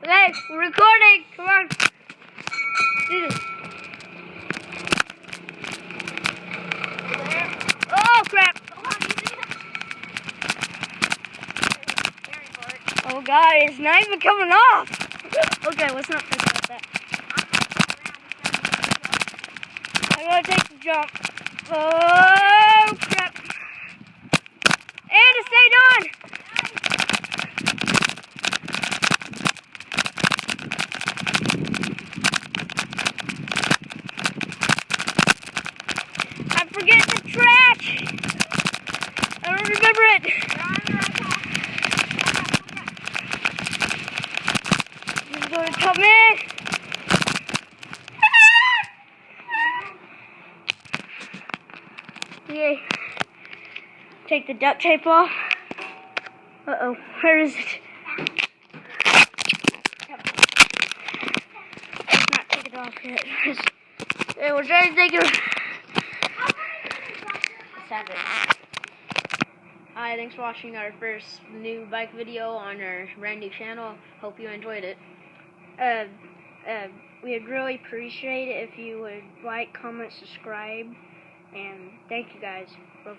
Okay, we're recording. Come on. Do this. Oh, crap. Oh, God, it's not even coming off. Okay, let's not think about that. I'm going to take the jump. Oh, crap. And it stayed on. I'm forgetting the track. I don't remember it. He's going to come in. Yay. Take the duct tape off. Uh-oh, where is it? Let's not take it off yet. Hey, we're trying to take it off. Hi, thanks for watching our first new bike video on our brand new channel. Hope you enjoyed it. We'd really appreciate it if you would like, comment, subscribe, and thank you guys for